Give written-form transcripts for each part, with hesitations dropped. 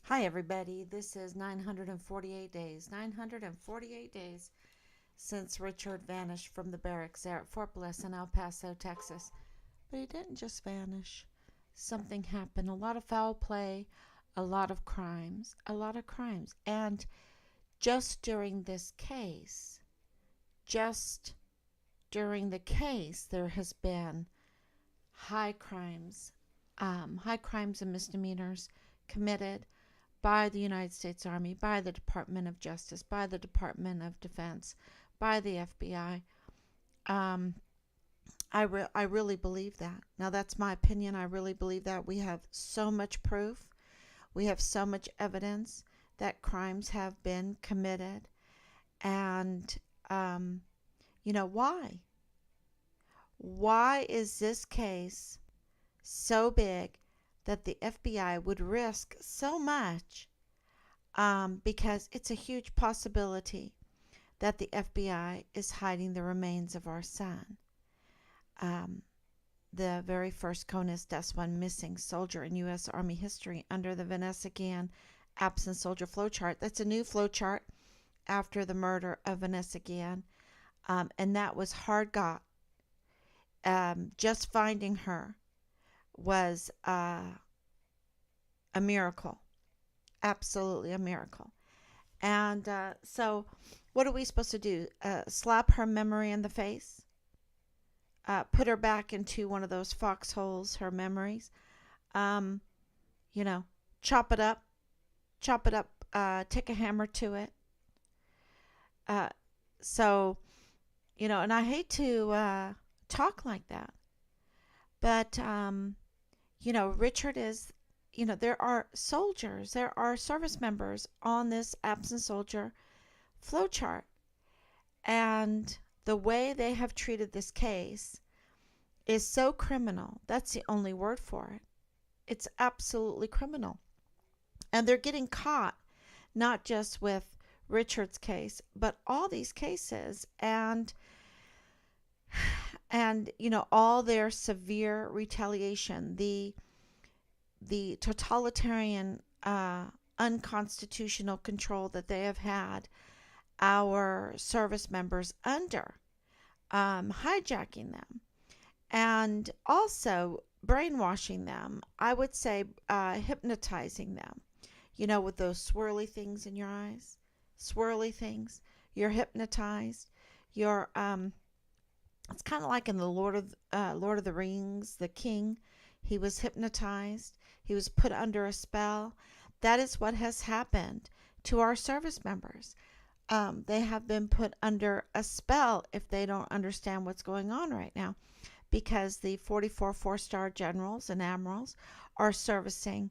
Hi, everybody. This is 948 days. 948 days since Richard vanished from the barracks there at Fort Bliss in El Paso, Texas. But he didn't just vanish. Something happened. A lot of foul play, a lot of crimes, a lot of crimes. And just during this case, just during the case, there has been high crimes, high crimes and misdemeanors committed by the United States Army, by the Department of Justice, by the Department of Defense, by the FBI. Um, I really believe that. Now, that's my opinion. I really believe that. We have so much proof, we have so much evidence that crimes have been committed. And, um, why? Why is this case so big that the FBI would risk so much? Because it's a huge possibility that the FBI is hiding the remains of our son, um, the very first CONUS DES-1 missing soldier in U.S. Army history under the Vanessa Guillen absent soldier flowchart. That's a new flowchart after the murder of Vanessa Guillen, and that was hard got. Just finding her was a miracle, absolutely a miracle. And so, what are we supposed to do? Slap her memory in the face? Put her back into one of those foxholes, her memories? Um, you know, chop it up, take a hammer to it. Uh, so, and I hate to talk like that, but, Richard is, there are soldiers, there are service members on this absent soldier flowchart. And the way they have treated this case is so criminal. That's the only word for it. It's absolutely criminal. And they're getting caught, not just with Richard's case, but all these cases. And all their severe retaliation, the totalitarian, unconstitutional control that they have had our service members under, hijacking them, and also brainwashing them. I would say hypnotizing them, with those swirly things in your eyes, swirly things. You're hypnotized. You're it's kind of like in the Lord of the Rings, the king. He was hypnotized. He was put under a spell. That is what has happened to our service members. They have been put under a spell if they don't understand what's going on right now, because the 44 four-star generals and admirals are servicing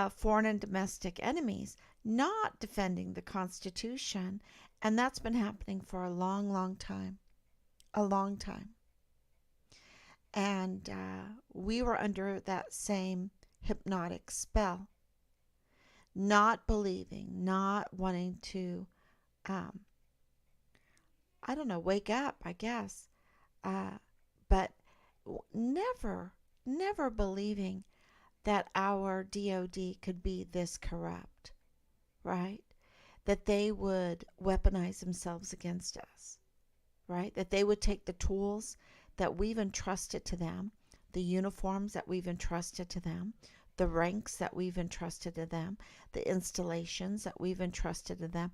foreign and domestic enemies, not defending the Constitution. And that's been happening for a long, long time. A long time. And we were under that same hypnotic spell, not believing, not wanting to, um, I don't know, wake up, I guess, but never, never believing that our DOD could be this corrupt, right? That they would weaponize themselves against us, right? That they would take the tools that we've entrusted to them, the uniforms that we've entrusted to them, the ranks that we've entrusted to them, the installations that we've entrusted to them.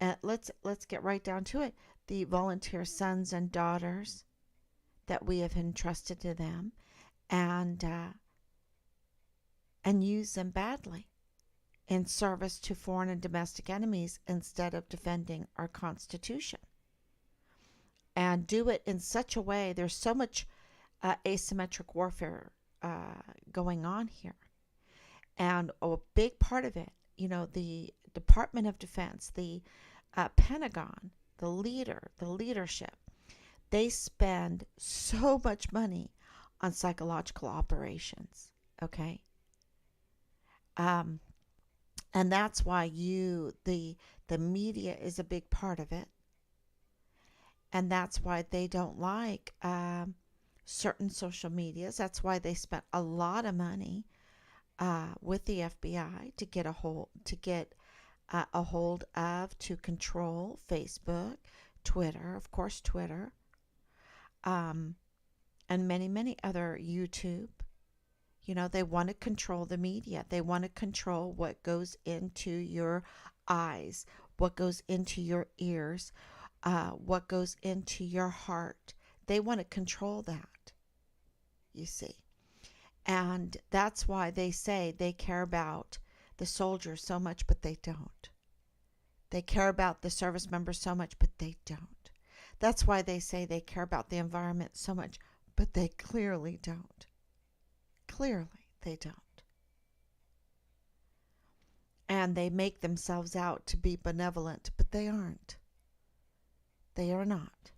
And let's get right down to it. The volunteer sons and daughters that we have entrusted to them, and use them badly in service to foreign and domestic enemies instead of defending our Constitution. And do it in such a way, there's so much asymmetric warfare going on here. And a big part of it, the Department of Defense, the Pentagon, the leadership, they spend so much money on psychological operations, okay? And that's why the media is a big part of it. And that's why they don't like certain social medias. That's why they spent a lot of money with the FBI to get a hold of, to control Facebook, Twitter, of course, Twitter, and many other, YouTube. They want to control the media. They want to control what goes into your eyes, what goes into your ears, what goes into your heart. They want to control that, you see. And that's why they say they care about the soldiers so much, but they don't. They care about the service members so much, but they don't. That's why they say they care about the environment so much, but they clearly don't. Clearly, they don't. And they make themselves out to be benevolent, but they aren't. They are not.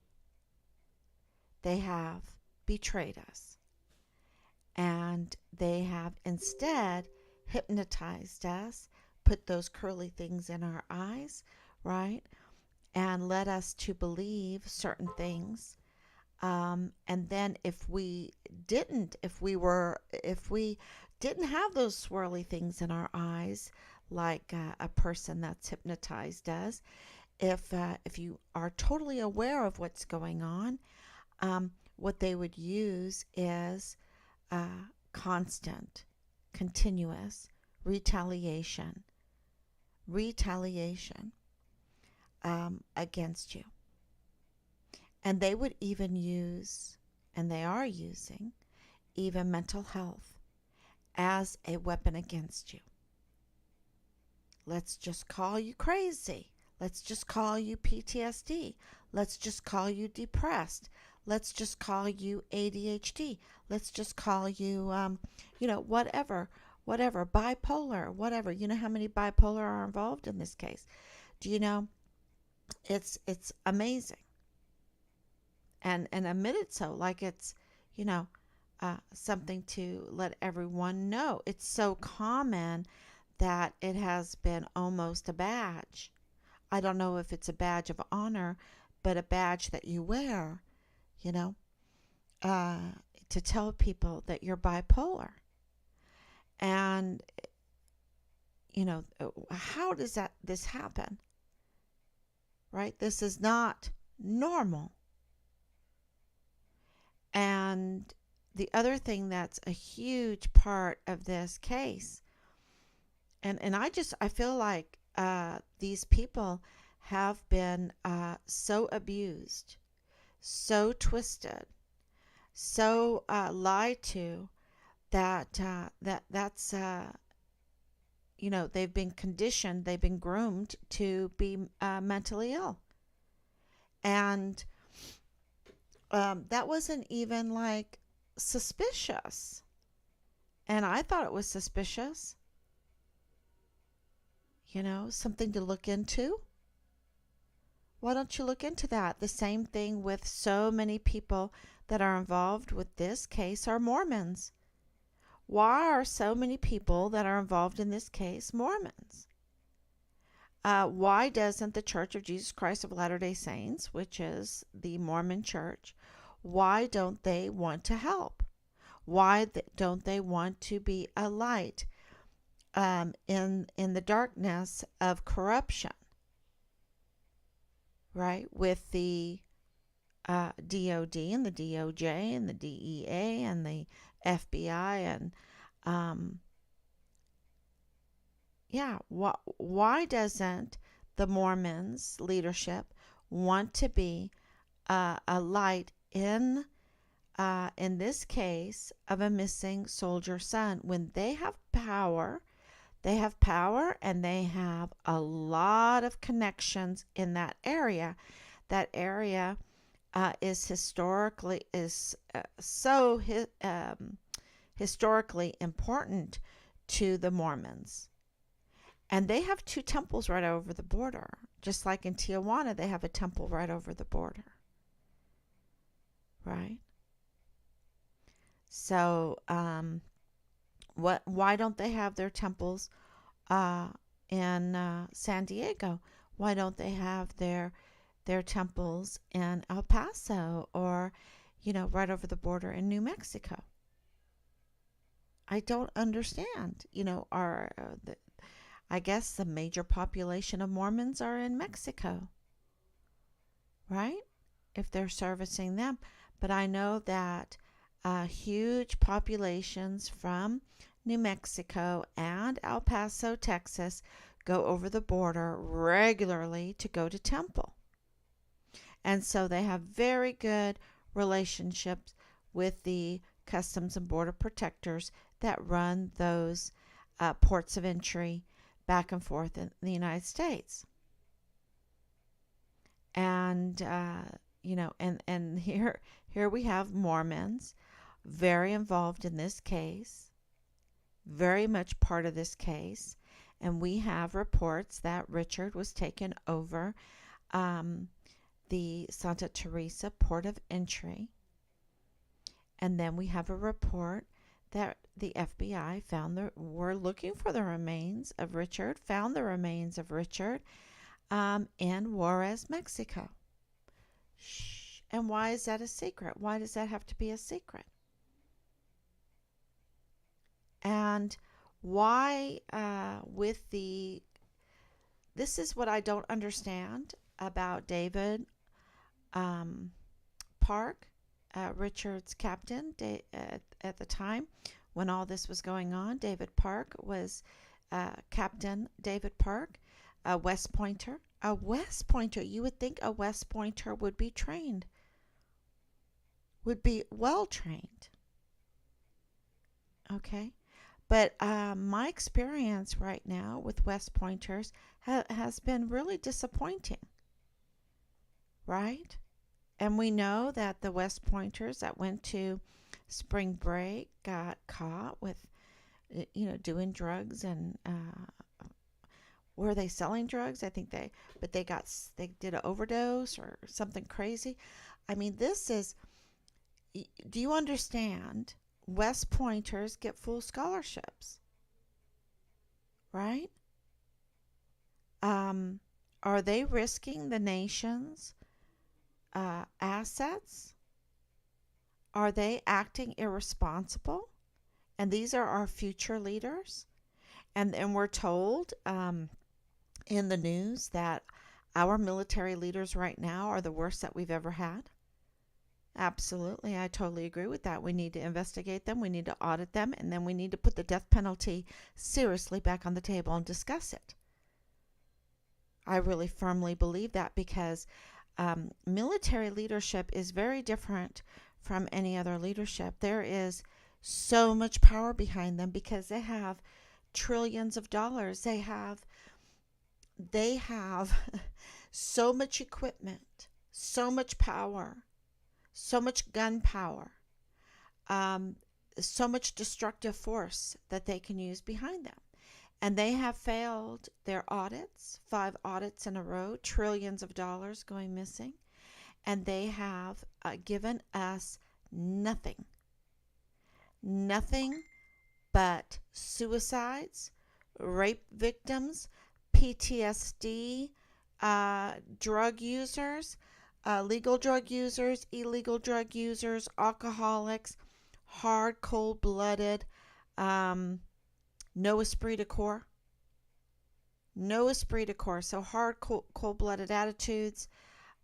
They have betrayed us. And they have instead hypnotized us, put those curly things in our eyes, right? And led us to believe certain things. And then if we didn't have those swirly things in our eyes, like a person that's hypnotized does, if you are totally aware of what's going on, what they would use is constant, continuous retaliation against you. And they would even use, and they are using, even mental health as a weapon against you. Let's just call you crazy. Let's just call you PTSD. Let's just call you depressed. Let's just call you ADHD. Let's just call you, whatever, bipolar, whatever. You know how many bipolar are involved in this case? Do you know? It's amazing. And admit it so, like it's, something to let everyone know. It's so common that it has been almost a badge. I don't know if it's a badge of honor, but a badge that you wear, to tell people that you're bipolar. And, how does this happen? Right? This is not normal. And the other thing that's a huge part of this case, and I feel like these people have been so abused, so twisted, so lied to, that's they've been conditioned, they've been groomed to be mentally ill. And that wasn't even like suspicious. And I thought it was suspicious. Something to look into. Why don't you look into that? The same thing with so many people that are involved with this case are Mormons. Why are so many people that are involved in this case Mormons? Why doesn't the Church of Jesus Christ of Latter-day Saints, which is the Mormon church, why don't they want to help? Why don't they want to be a light in the darkness of corruption? Right? With the DOD and the DOJ and the DEA and the FBI and why doesn't the Mormons leadership want to be a light in this case of a missing soldier son, when they have power? They have power and they have a lot of connections in that area. That area is historically historically important to the Mormons. And they have two temples right over the border. Just like in Tijuana, they have a temple right over the border. Right? So, why don't they have their temples in San Diego? Why don't they have their temples in El Paso or, right over the border in New Mexico? I don't understand. I guess the major population of Mormons are in Mexico, right? If they're servicing them. But I know that huge populations from New Mexico and El Paso, Texas, go over the border regularly to go to temple. And so they have very good relationships with the Customs and Border Protectors that run those ports of entry back and forth in the United States. And and here we have Mormons very involved in this case, very much part of this case, and we have reports that Richard was taken over the Santa Teresa port of entry, and then we have a report that the FBI were looking for the remains of Richard, found the remains of Richard in Juarez, Mexico. Shh. And why is that a secret? Why does that have to be a secret? And why this is what I don't understand about David Park, Richard's captain at the time when all this was going on. David Park was Captain David Park, a West Pointer. A West Pointer, you would think a West Pointer would be trained, would be well trained. Okay. But my experience right now with West Pointers has been really disappointing, right? And we know that the West Pointers that went to spring break got caught with, doing drugs and were they selling drugs? I think they did an overdose or something crazy. I mean, do you understand? West Pointers get full scholarships, right? Are they risking the nation's assets? Are they acting irresponsible? And these are our future leaders. And we're told in the news that our military leaders right now are the worst that we've ever had. Absolutely. I totally agree with that. We need to investigate them. We need to audit them. And then we need to put the death penalty seriously back on the table and discuss it. I really firmly believe that because military leadership is very different from any other leadership. There is so much power behind them because they have trillions of dollars. They have so much equipment, so much power, so much gun power, so much destructive force that they can use behind them. And they have failed their audits, 5 audits in a row, trillions of dollars going missing. And they have given us nothing but suicides, rape victims, PTSD, drug users, legal drug users, illegal drug users, alcoholics, hard, cold-blooded, no esprit de corps. No esprit de corps. So hard, cold-blooded attitudes.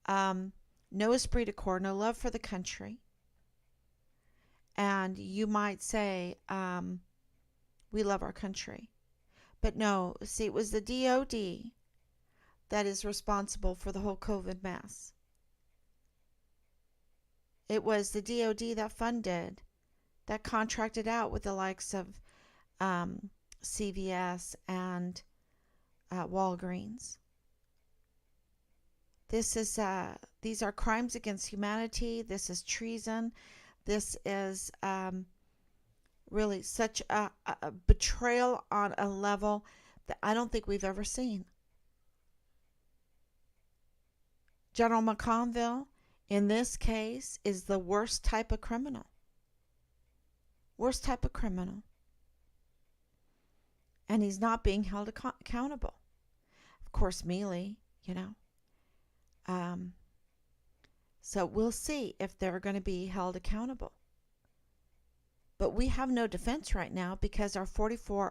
No esprit de corps. No love for the country. And you might say, we love our country. But no, see, it was the DOD that is responsible for the whole COVID mess. It was the DOD that funded, that contracted out with the likes of CVS and Walgreens. These are crimes against humanity. This is treason. This is really such a betrayal on a level that I don't think we've ever seen. General McConville, in this case, is the worst type of criminal. Worst type of criminal. And he's not being held accountable. Of course, Mealy, So we'll see if they're going to be held accountable. But we have no defense right now because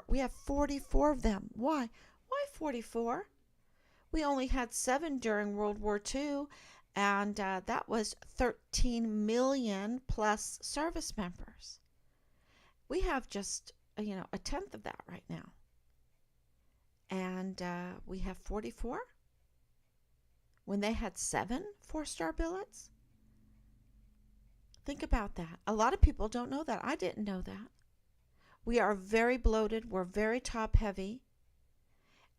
we have 44 of them. Why? Why 44? We only had 7 during World War II, and that was 13 million plus service members. We have just, a tenth of that right now. And we have 44 when they had 7 4-star billets. Think about that. A lot of people don't know that. I didn't know that. We are very bloated. We're very top heavy.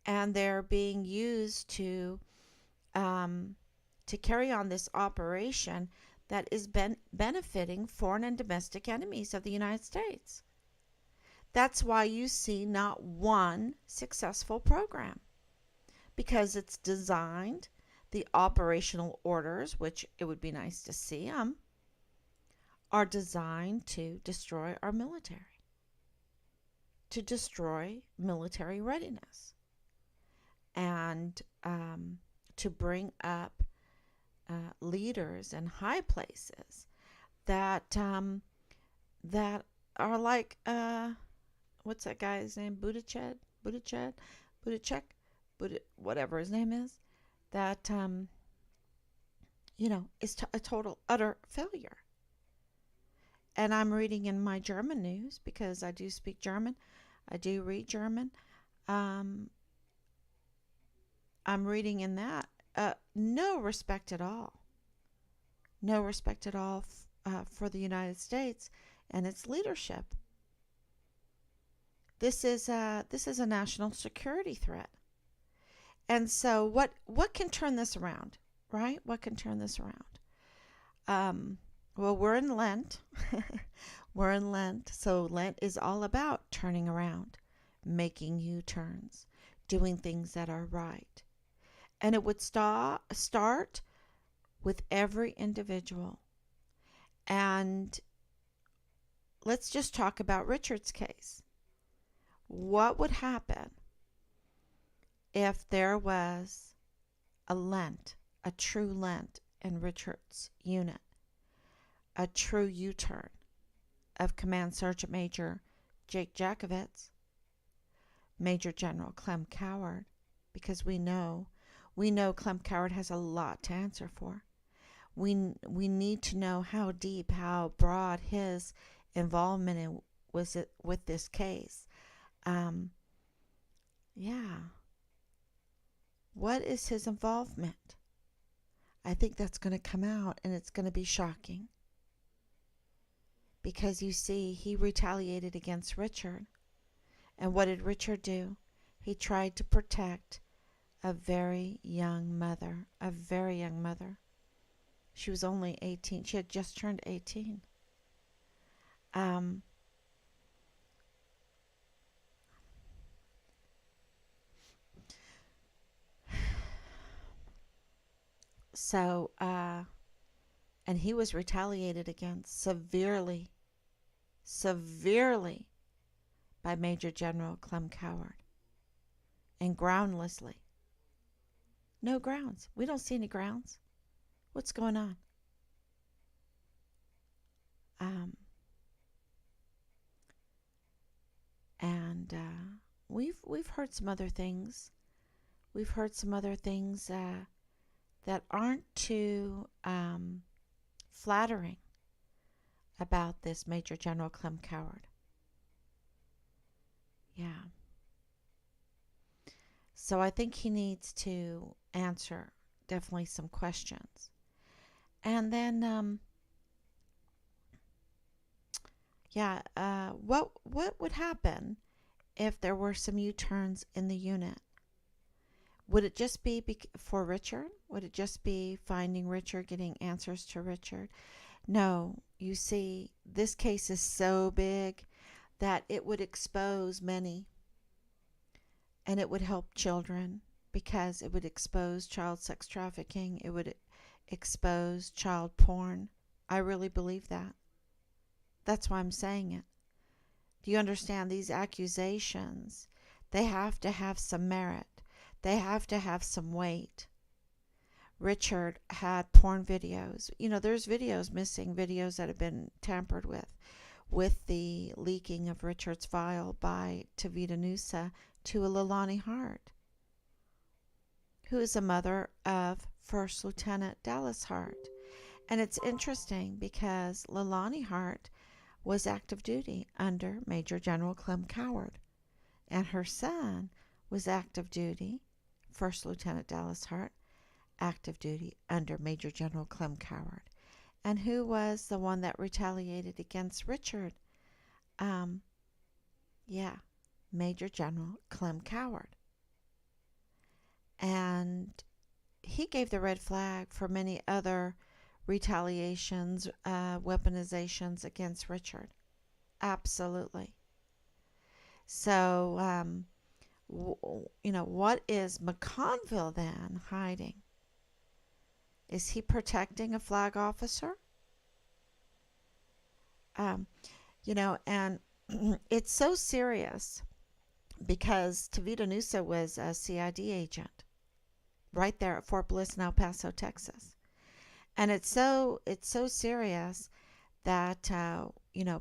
And they're being used to carry on this operation that is benefiting foreign and domestic enemies of the United States. That's why you see not one successful program, because it's designed, the operational orders, which it would be nice to see them, are designed to destroy our military, to destroy military readiness, and to bring up leaders in high places that are like what's that guy's name? Buttigieg, whatever his name is. That is a total utter failure. And I'm reading in my German news, because I do speak German. I do read German. I'm reading in that. No respect at all. No respect at all for the United States and its leadership. This is a national security threat. And so what can turn this around, right? What can turn this around? Well, we're in Lent. We're in Lent. So Lent is all about turning around, making U-turns, doing things that are right. And it would start with every individual. And let's just talk about Richard's case. What would happen if there was a Lent, a true Lent in Richard's unit, a true U-turn of Command Sergeant Major Jake Jakovitz, Major General Clem Coward, because we know Clem Coward has a lot to answer for. We need to know how deep, how broad his involvement was with this case. What is his involvement? I think that's going to come out, and it's going to be shocking. Because you see, he retaliated against Richard. And what did Richard do? He tried to protect a very young mother. She was only 18. She had just turned 18. And he was retaliated against severely by Major General Clem Coward. And groundlessly. No grounds. We don't see any grounds. What's going on? We've heard some other things. We've heard some other things that aren't too flattering about this Major General Clem Coward. Yeah. So I think he needs to answer definitely some questions. And then, what would happen if there were some U-turns in the unit? Would it just be for Richard? Would it just be finding Richard, getting answers to Richard? No, you see, this case is so big that it would expose many. And it would help children, because it would expose child sex trafficking. It would expose child porn. I really believe that. That's why I'm saying it. Do you understand? These accusations, they have to have some merit. They have to have some weight. Richard had porn videos. There's videos missing, videos that have been tampered with. with the leaking of Richard's file by Tavita Nusa to Leilani Hart, who is a mother of First Lieutenant Dallas Hart. And it's interesting because Leilani Hart was active duty under Major General Clem Coward, and her son was active duty, First Lieutenant Dallas Hart, active duty under Major General Clem Coward. And who was the one that retaliated against Richard? Major General Clem Coward. And he gave the red flag for many other retaliations, weaponizations against Richard. Absolutely. So, what is McConville then hiding? Is he protecting a flag officer? And it's so serious because Tavita Nusa was a CID agent right there at Fort Bliss in El Paso, Texas. And it's so serious that,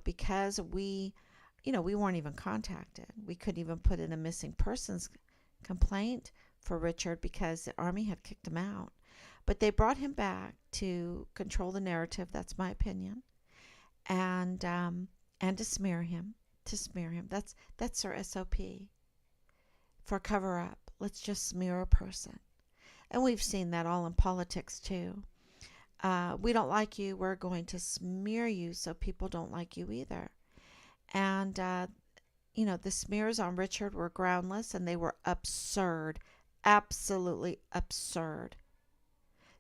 because we weren't even contacted. We couldn't even put in a missing persons complaint for Richard because the Army had kicked him out. But they brought him back to control the narrative, that's my opinion, and to smear him. That's their SOP for cover up. Let's just smear a person. And we've seen that all in politics too. We don't like you, we're going to smear you so people don't like you either. And, the smears on Richard were groundless and they were absurd. Absolutely absurd.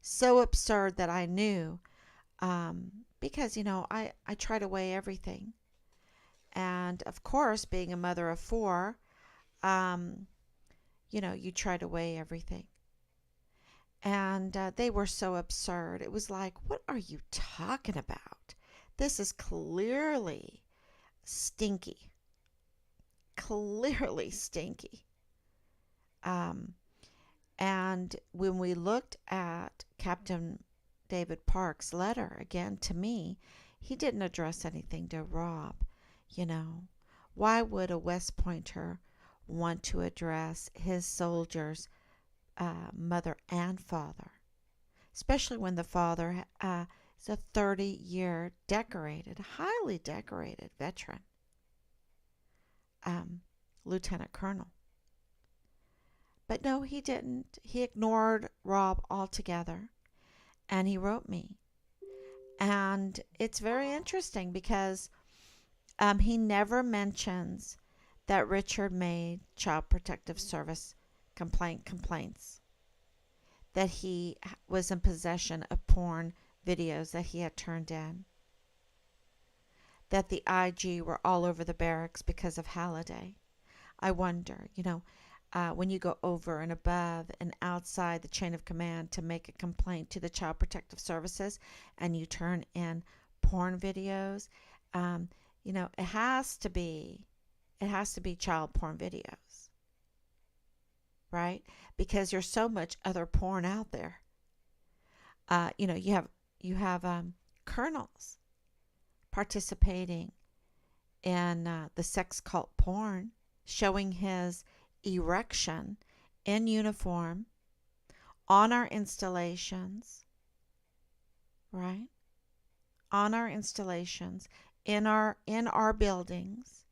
So absurd that I knew, because, I try to weigh everything. And, of course, being a mother of 4, you try to weigh everything. And they were so absurd. It was like, what are you talking about? This is clearly stinky. Clearly stinky. And when we looked at Captain David Park's letter, again, to me, he didn't address anything to Rob. Why would a West Pointer want to address his soldiers' mother and father? Especially when the father is a 30-year decorated, highly decorated veteran, lieutenant colonel. But no, he didn't. He ignored Rob altogether. And he wrote me. And it's very interesting because he never mentions that Richard made Child Protective Service complaints. That he was in possession of porn videos that he had turned in. That the IG were all over the barracks because of Halliday. I wonder, when you go over and above and outside the chain of command to make a complaint to the Child Protective Services and you turn in porn videos, it has to be child porn videos, right? Because there's so much other porn out there. You have colonels participating in the sex cult porn, showing his erection in uniform on our installations, right? On our installations, in our buildings,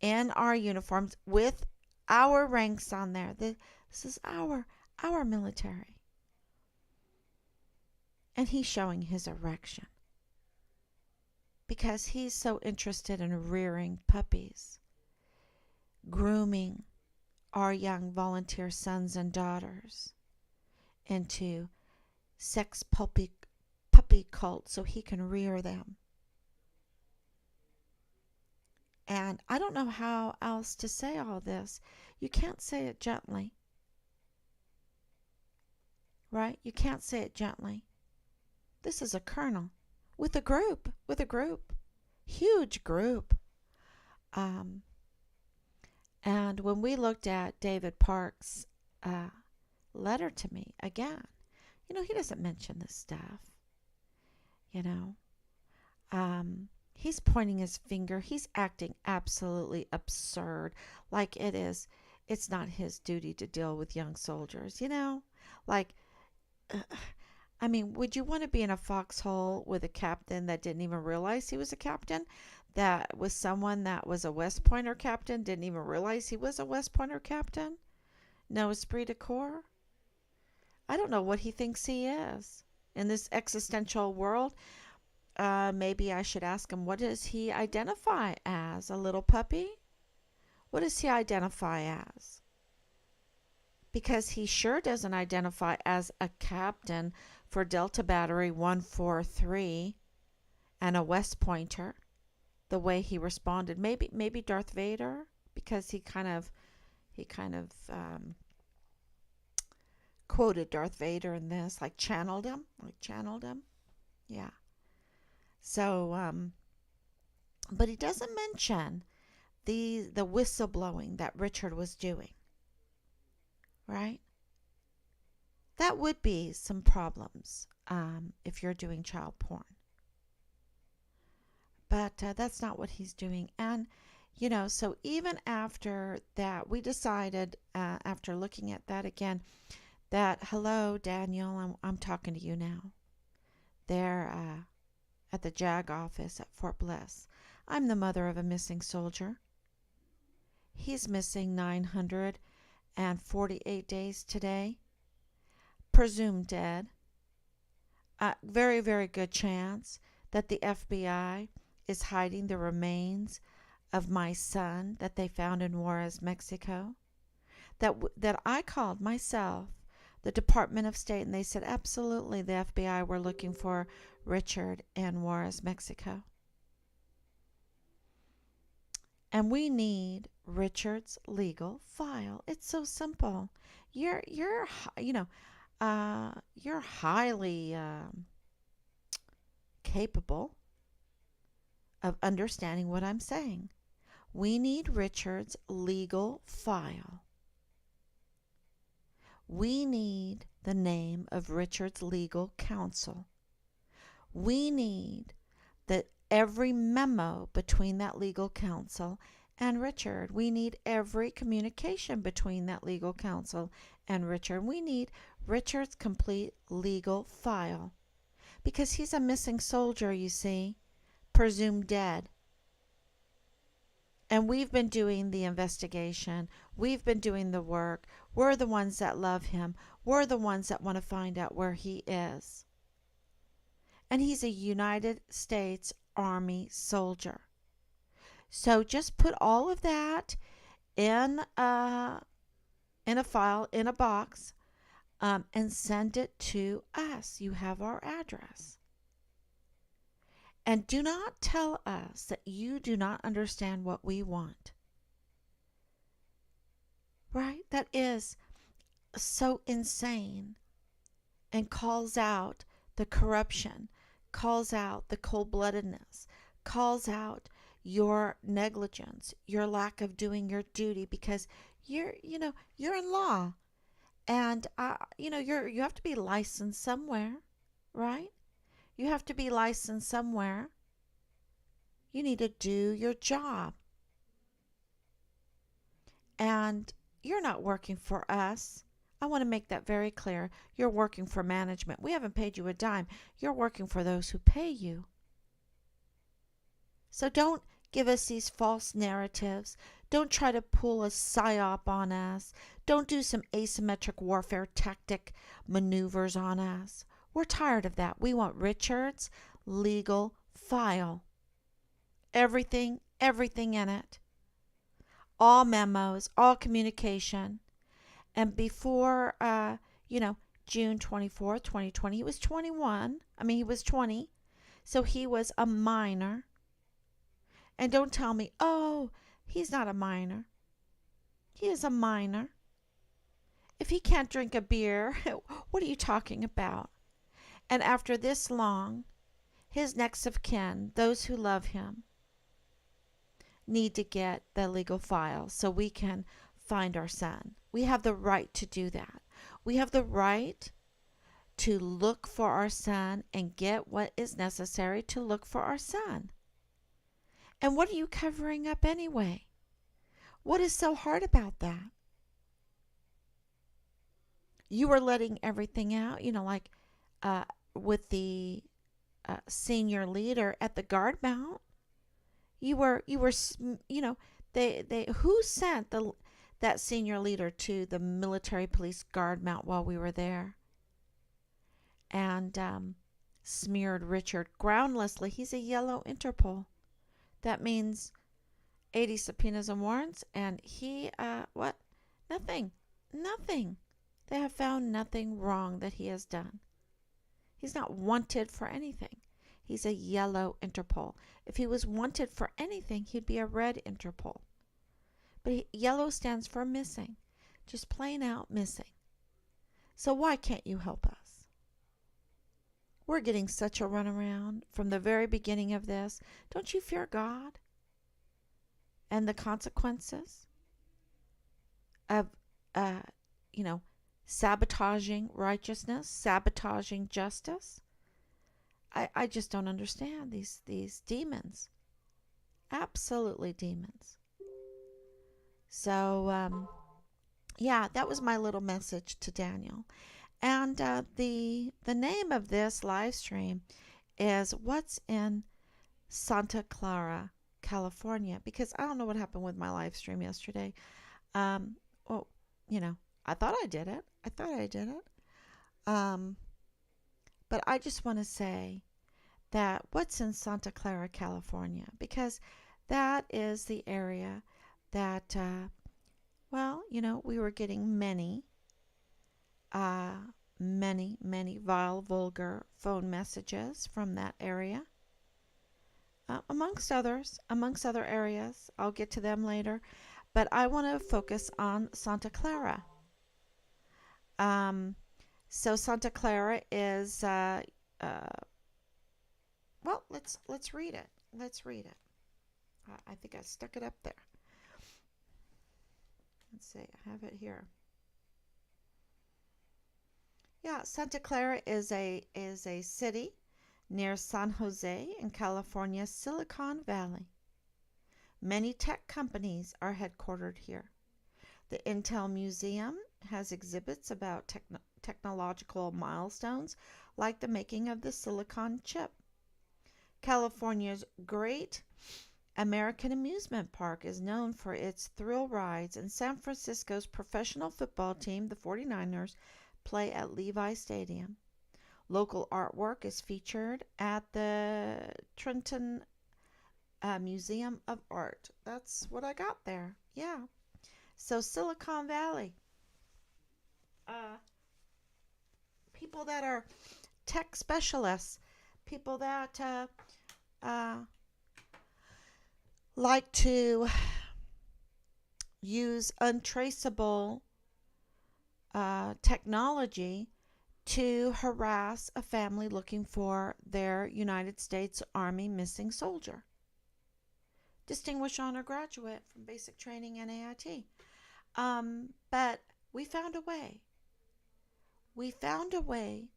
in our uniforms, with our ranks on there. This is our military. And he's showing his erection because he's so interested in rearing puppies, grooming our young volunteer sons and daughters into sex puppy cult so he can rear them. And I don't know how else to say all this. You can't say it gently. Right? You can't say it gently. This is a colonel with a group, huge group. And when we looked at David Park's letter to me, again, he doesn't mention this stuff. He's pointing his finger. He's acting absolutely absurd. Like it's not his duty to deal with young soldiers, you know? Like, uh, I mean, would you want to be in a foxhole with a captain that didn't even realize he was a captain? That was someone that was a West Pointer captain, didn't even realize he was a West Pointer captain? No esprit de corps? I don't know what he thinks he is. In this existential world, maybe I should ask him, what does he identify as? A little puppy? What does he identify as? Because he sure doesn't identify as a captain for Delta Battery 143 and a West Pointer, the way he responded. Maybe Darth Vader, because he kind of quoted Darth Vader in this, like channeled him. Yeah. So, but he doesn't mention the whistleblowing that Richard was doing, right? That would be some problems if you're doing child porn. But that's not what he's doing. And, you know, so even after that, we decided, after looking at that again, that, hello, Daniel, I'm talking to you now. There, at the JAG office at Fort Bliss. I'm the mother of a missing soldier. He's missing 948 days today. Presumed dead. Very, very good chance that the FBI is hiding the remains of my son that they found in Juarez, Mexico. That I called myself the Department of State, and they said, absolutely, the FBI were looking for Richard in Juarez, Mexico. And we need Richard's legal file. It's so simple. You're highly capable of understanding what I'm saying. We need Richard's legal file. We need the name of Richard's legal counsel. We need every memo between that legal counsel and Richard. We need every communication between that legal counsel and Richard. We need Richard's complete legal file. Because he's a missing soldier, you see, presumed dead. And we've been doing the investigation. We've been doing the work. We're the ones that love him. We're the ones that want to find out where he is. And he's a United States Army soldier. So just put all of that in a file, in a box, and send it to us. You have our address. And do not tell us that you do not understand what we want. Right? That is so insane and calls out the corruption, calls out the cold-bloodedness, calls out your negligence, your lack of doing your duty, because you're in law, and you have to be licensed somewhere, right? You have to be licensed somewhere. You need to do your job. And you're not working for us. I want to make that very clear. You're working for management. We haven't paid you a dime. You're working for those who pay you. So don't give us these false narratives. Don't try to pull a psyop on us. Don't do some asymmetric warfare tactic maneuvers on us. We're tired of that. We want Richard's legal file. Everything in it. All memos, all communication. And before, June 24th, 2020, he was 21. He was 20. So he was a minor. And don't tell me, oh, he's not a minor. He is a minor. If he can't drink a beer, what are you talking about? And after this long, his next of kin, those who love him, need to get the legal file so we can find our son. We have the right to do that. We have the right to look for our son and get what is necessary to look for our son. And what are you covering up anyway? What is so hard about that? You were letting everything out, like uh, with the senior leader at the guard mount. You were, they who sent that senior leader to the military police guard mount while we were there, and smeared Richard groundlessly. He's a yellow Interpol. That means 80 subpoenas and warrants, and he, what? Nothing. Nothing. They have found nothing wrong that he has done. He's not wanted for anything. He's a yellow Interpol. If he was wanted for anything, he'd be a red Interpol. But yellow stands for missing. Just plain out missing. So why can't you help us? We're getting such a runaround from the very beginning of this. Don't you fear God and the consequences of, sabotaging righteousness, sabotaging justice? I just don't understand these demons. Absolutely demons. So, that was my little message to Daniel. And the name of this live stream is What's in Santa Clara, California? Because I don't know what happened with my live stream yesterday. I thought I did it. But I just want to say that what's in Santa Clara, California, because that is the area that, we were getting many vile, vulgar phone messages from that area, amongst other areas. I'll get to them later, but I want to focus on Santa Clara. So Santa Clara is, let's read it. I think I stuck it up there. Let's see, I have it here. Yeah, Santa Clara is a city near San Jose in California's Silicon Valley. Many tech companies are headquartered here. The Intel Museum has exhibits about technological milestones like the making of the silicon chip. California's Great American Amusement Park is known for its thrill rides, and San Francisco's professional football team, the 49ers, play at Levi Stadium. Local artwork is featured at the Trenton Museum of Art. That's what I got there. Yeah. So Silicon Valley. People that are tech specialists, people that like to use untraceable technology to harass a family looking for their United States Army missing soldier. Distinguished honor graduate from basic training and AIT. But we found a way. We found a way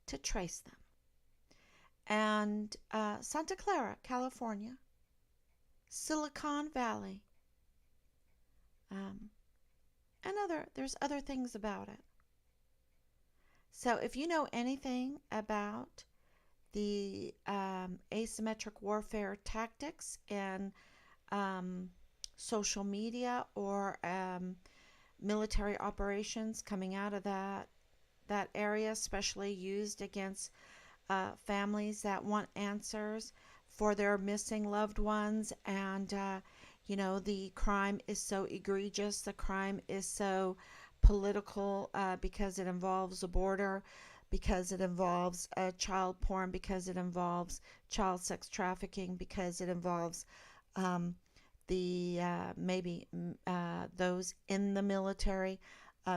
to trace them. And Santa Clara, California, Silicon Valley, and there's other things about it. So if you know anything about the asymmetric warfare tactics in social media or military operations coming out of that area, especially used against families that want answers for their missing loved ones, and the crime is so egregious, the crime is so political, because it involves the border, because it involves child porn, because it involves child sex trafficking, because it involves those in the military,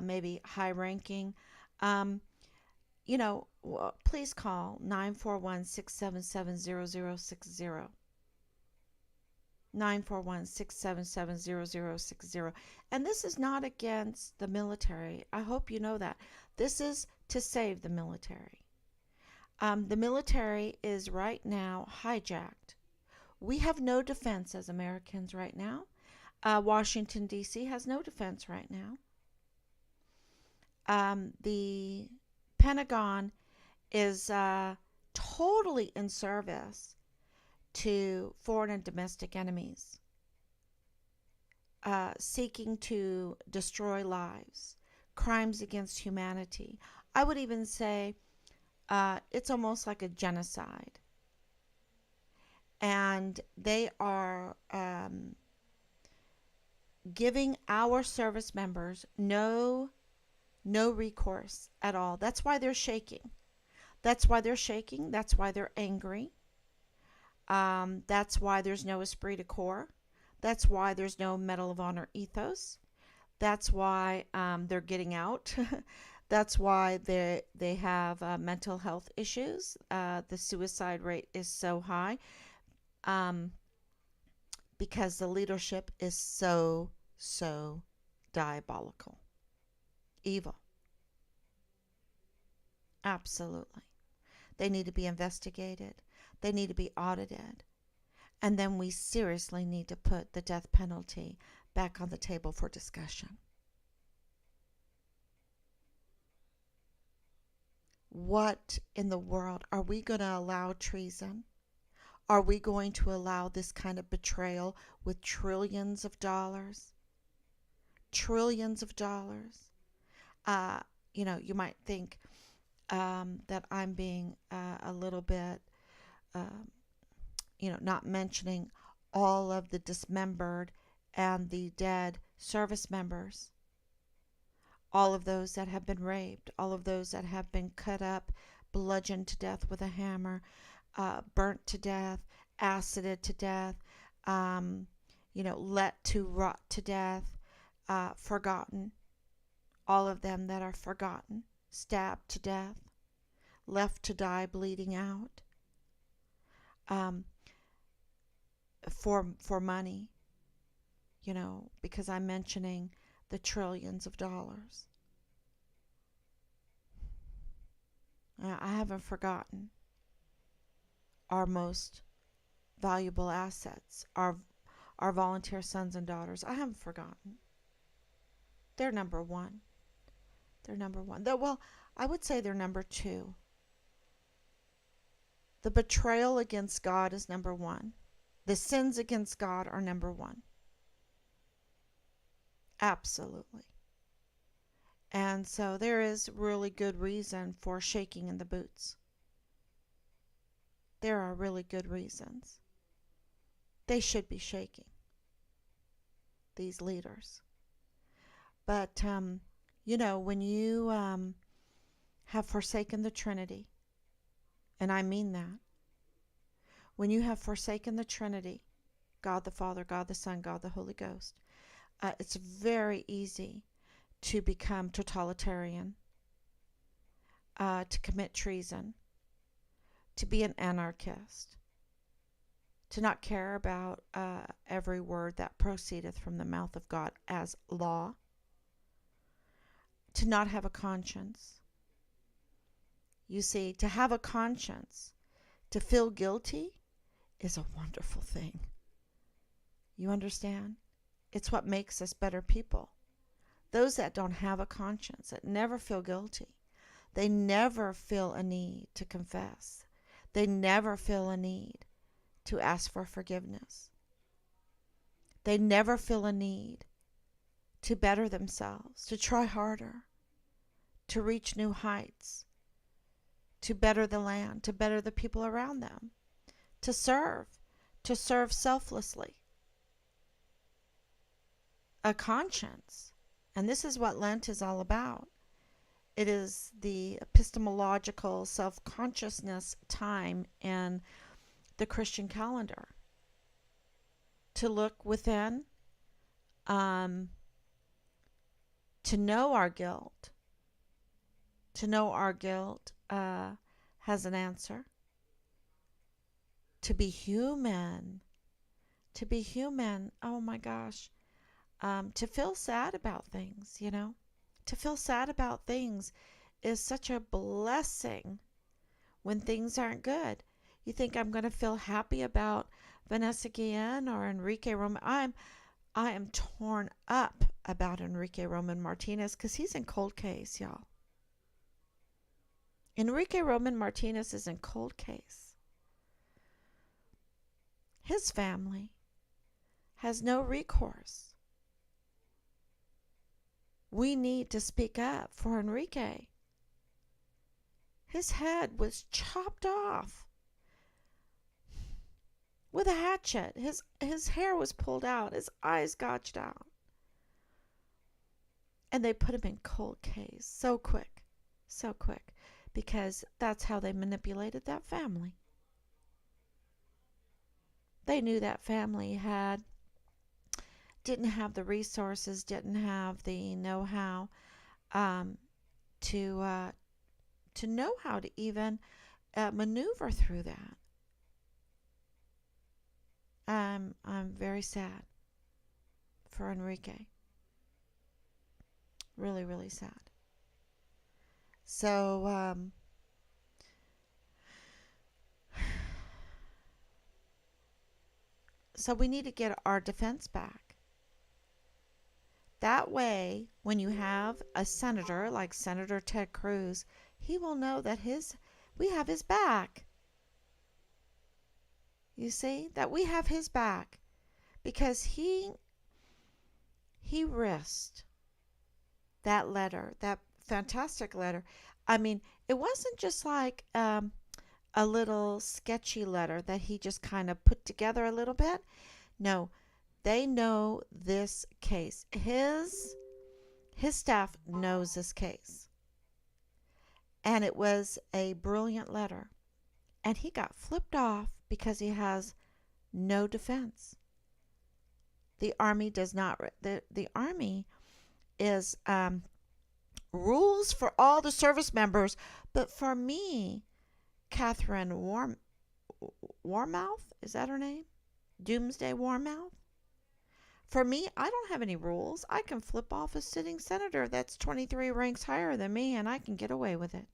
maybe high ranking. Please call 941-677-0060. 941-677-0060. And this is not against the military. I hope you know that. This is to save the military. The military is right now hijacked we have no defense as Americans right now. Washington, D.C. has no defense right now. The Pentagon is totally in service to foreign and domestic enemies, seeking to destroy lives, crimes against humanity. I would even say it's almost like a genocide. And they are giving our service members no recourse at all. That's why they're shaking. That's why they're shaking. That's why they're angry. That's why there's no esprit de corps. That's why there's no Medal of Honor ethos. That's why they're getting out. That's why they have mental health issues. The suicide rate is so high because the leadership is so diabolical, evil. Absolutely. They need to be investigated. They need to be audited. And then we seriously need to put the death penalty back on the table for discussion. What in the world? Are we going to allow treason? Are we going to allow this kind of betrayal with trillions of dollars? Trillions of dollars. You might think that I'm being a little bit, not mentioning all of the dismembered and the dead service members. All of those that have been raped, all of those that have been cut up, bludgeoned to death with a hammer, burnt to death, acided to death, let to rot to death, forgotten. All of them that are forgotten, stabbed to death, left to die bleeding out, for money, because I'm mentioning the trillions of dollars. I haven't forgotten our most valuable assets, our volunteer sons and daughters. I haven't forgotten. They're number one. They're number one. Well, I would say they're number two. The betrayal against God is number one. The sins against God are number one. Absolutely. And so there is really good reason for shaking in the boots. There are really good reasons. They should be shaking, these leaders. But, when you have forsaken the Trinity, and I mean that, when you have forsaken the Trinity, God the Father, God the Son, God the Holy Ghost, it's very easy to become totalitarian, to commit treason, to be an anarchist, to not care about every word that proceedeth from the mouth of God as law, to not have a conscience. You see, to have a conscience, to feel guilty, is a wonderful thing. You understand? It's what makes us better people. Those that don't have a conscience, that never feel guilty, they never feel a need to confess. They never feel a need to ask for forgiveness. They never feel a need to better themselves, to try harder, to reach new heights, to better the land, to better the people around them, to serve selflessly. A conscience. And this is what Lent is all about. It is the epistemological self-consciousness time in the Christian calendar. To look within, to know our guilt. To know our guilt has an answer. To be human. To be human. Oh my gosh. To feel sad about things, To feel sad about things is such a blessing when things aren't good. You think I'm going to feel happy about Vanessa Guillen or Enrique Roman. I am torn up about Enrique Roman Martinez because he's in cold case, y'all. Enrique Roman Martinez is in cold case. His family has no recourse. We need to speak up for Enrique. His head was chopped off with a hatchet. His hair was pulled out. His eyes gouged out. And they put him in cold case so quick, because that's how they manipulated that family. They knew that family didn't have the resources, didn't have the know-how to know how to even maneuver through that. I'm very sad for Enrique. Really, really sad. So we need to get our defense back. That way, when you have a senator like Senator Ted Cruz, he will know that we have his back. You see, that we have his back because he risked that letter, that fantastic letter. I mean, it wasn't just like a little sketchy letter that he just kind of put together a little bit. No, they know this case. His staff knows this case. And it was a brilliant letter. And he got flipped off because he has no defense. The Army does not. The Army is rules for all the service members, but for me, Catherine Warmouth, is that her name? Doomsday Warmouth? For me, I don't have any rules. I can flip off a sitting senator that's 23 ranks higher than me, and I can get away with it.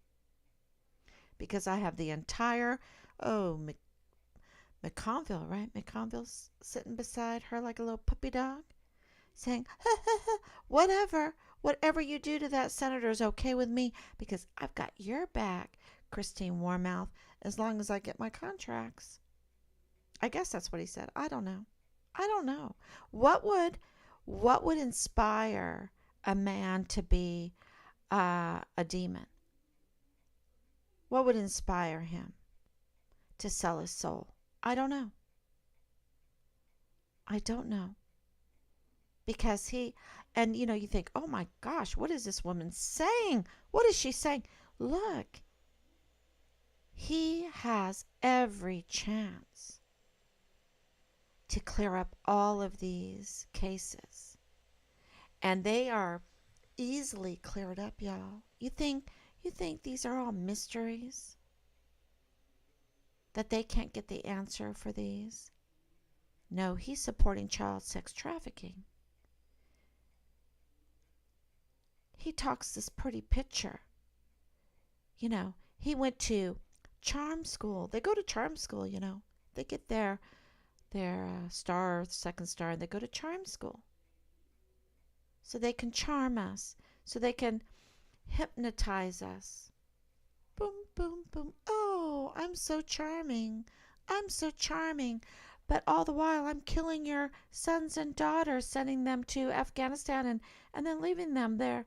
Because I have the entire, McConville, right? McConville's sitting beside her like a little puppy dog, saying, ha, ha, ha, whatever you do to that senator is okay with me because I've got your back, Christine Warmouth, as long as I get my contracts. I guess that's what he said. I don't know. What would inspire a man to be a demon? What would inspire him to sell his soul? I don't know. Because you think, oh my gosh, what is this woman saying? What is she saying? Look, he has every chance to clear up all of these cases. And they are easily cleared up, y'all. You think these are all mysteries? That they can't get the answer for these? No, he's supporting child sex trafficking. He talks this pretty picture. He went to charm school. They go to charm school, They get their star, second star, and they go to charm school. So they can charm us. So they can hypnotize us. Boom, boom, boom. Oh, I'm so charming. But all the while, I'm killing your sons and daughters, sending them to Afghanistan and then leaving them there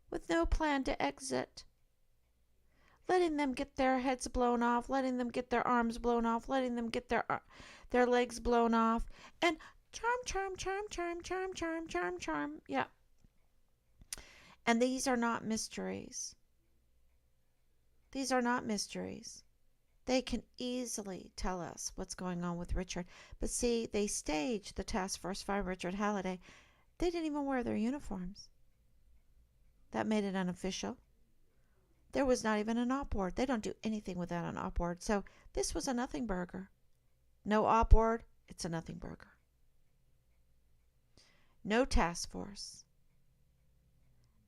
with no plan to exit. Letting them get their heads blown off, letting them get their arms blown off, letting them get their legs blown off. And charm. Yeah. And these are not mysteries. They can easily tell us what's going on with Richard. But see, they staged the task force Find Richard Halliday. They didn't even wear their uniforms. That made it unofficial. There was not even an op board. They don't do anything without an op board. So this was a nothing burger. No op board, it's a nothing burger. No task force.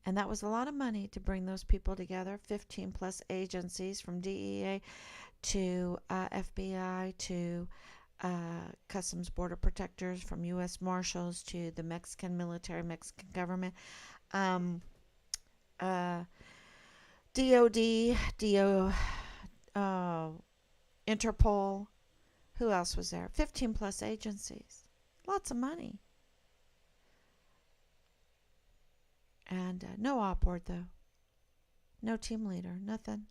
And that was a lot of money to bring those people together, 15 plus agencies from DEA to FBI to Customs Border Protectors, from U.S. Marshals to the Mexican military, Mexican government, DOD, Interpol. Who else was there? 15 plus agencies. Lots of money. And no op board, though. No team leader. Nothing.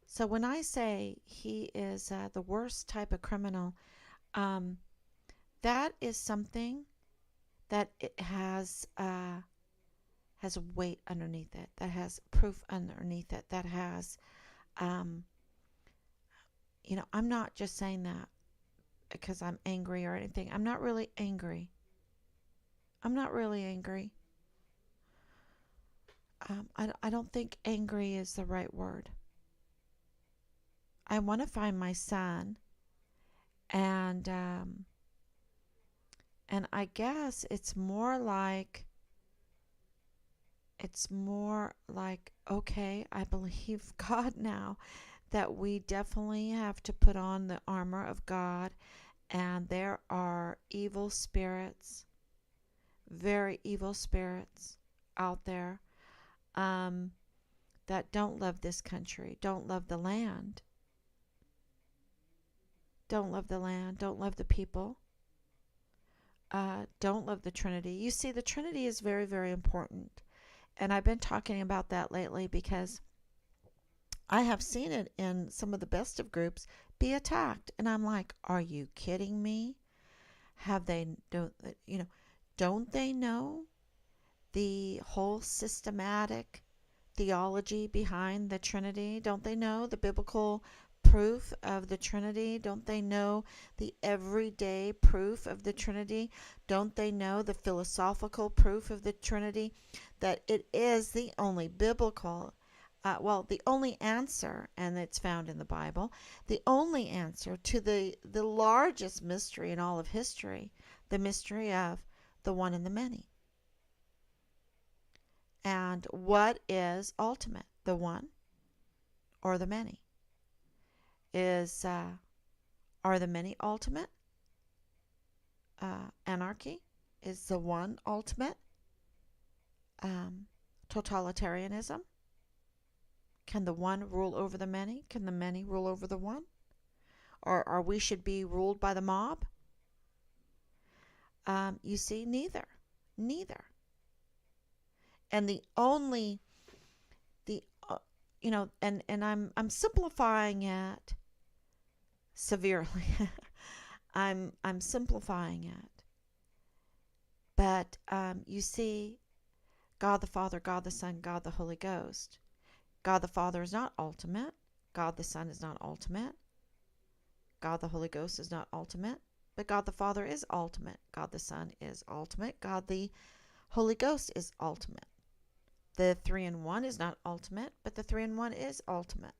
So when I say he is the worst type of criminal, that is something that it has weight underneath it, that has proof underneath it, that has, I'm not just saying that because I'm angry or anything. I'm not really angry. I don't think angry is the right word. I want to find my son, and I guess it's more like, okay, I believe God now, that we definitely have to put on the armor of God, and there are evil spirits, very evil spirits out there that don't love this country, don't love the land, don't love the people, don't love the Trinity. You see, the Trinity is very, very important. And I've been talking about that lately because I have seen it in some of the best of groups be attacked. And I'm like, are you kidding me? Don't they know the whole systematic theology behind the Trinity? Don't they know the biblical proof of the Trinity? Don't they know the everyday proof of the Trinity? Don't they know the philosophical proof of the Trinity? That it is the only biblical, the only answer, and it's found in the Bible, the only answer to the largest mystery in all of history, the mystery of the one and the many. And what is ultimate, the one or the many? Are the many ultimate? Anarchy? Is the one ultimate? Totalitarianism? Can the one rule over the many? Can the many rule over the one? Or we should be ruled by the mob? You see, neither. And I'm simplifying it severely. I'm simplifying it. But you see, God the Father, God the Son, God the Holy Ghost. God the Father is not ultimate. God the Son is not ultimate. God the Holy Ghost is not ultimate. But God the Father is ultimate. God the Son is ultimate. God the Holy Ghost is ultimate. The 3-in-1 is not ultimate, but the 3-in-1 is ultimate.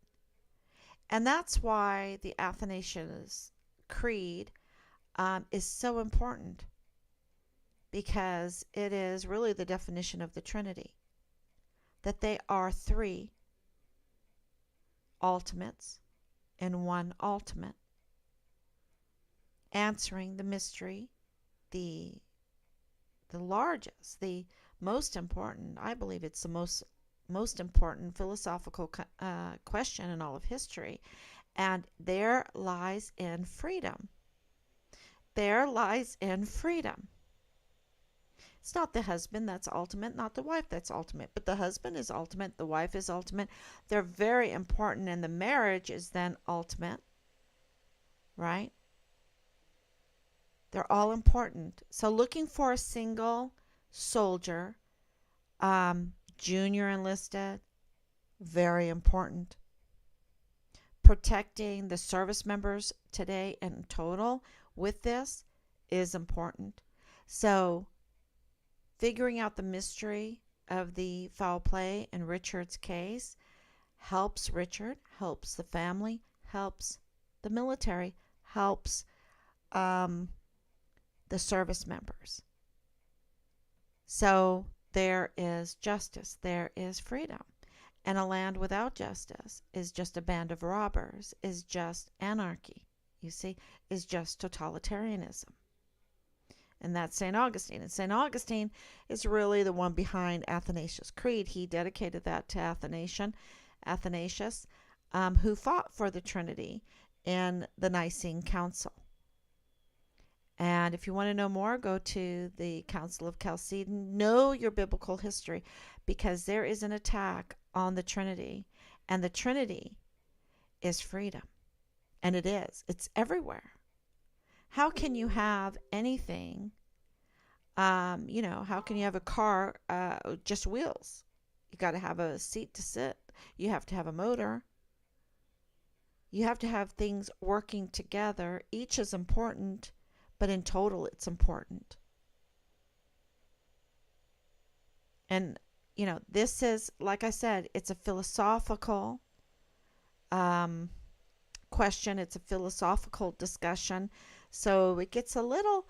And that's why the Athanasius Creed is so important, because it is really the definition of the Trinity, that they are 3 ultimates and 1 ultimate, answering the mystery, the largest, the most important, I believe it's the most important philosophical question in all of history. And there lies in freedom. There lies in freedom. It's not the husband that's ultimate, not the wife that's ultimate, but the husband is ultimate, the wife is ultimate. They're very important, and the marriage is then ultimate, right? They're all important. So looking for a single soldier, junior enlisted, very important. Protecting the service members today in total with this is important. So figuring out the mystery of the foul play in Richard's case helps Richard, helps the family, helps the military, helps the service members. So there is justice, there is freedom. And a land without justice is just a band of robbers, is just anarchy, you see, is just totalitarianism. And that's St. Augustine. And St. Augustine is really the one behind Athanasius' Creed. He dedicated that to Athanasius, who fought for the Trinity in the Nicene Council. And if you want to know more, go to the Council of Chalcedon. Know your biblical history, because there is an attack on the Trinity. And the Trinity is freedom. And it is. It's everywhere. How can you have anything, how can you have a car, just wheels? You got to have a seat to sit. You have to have a motor. You have to have things working together. Each is important, but in total it's important. And, this is, like I said, it's a philosophical question. It's a philosophical discussion. So it gets a little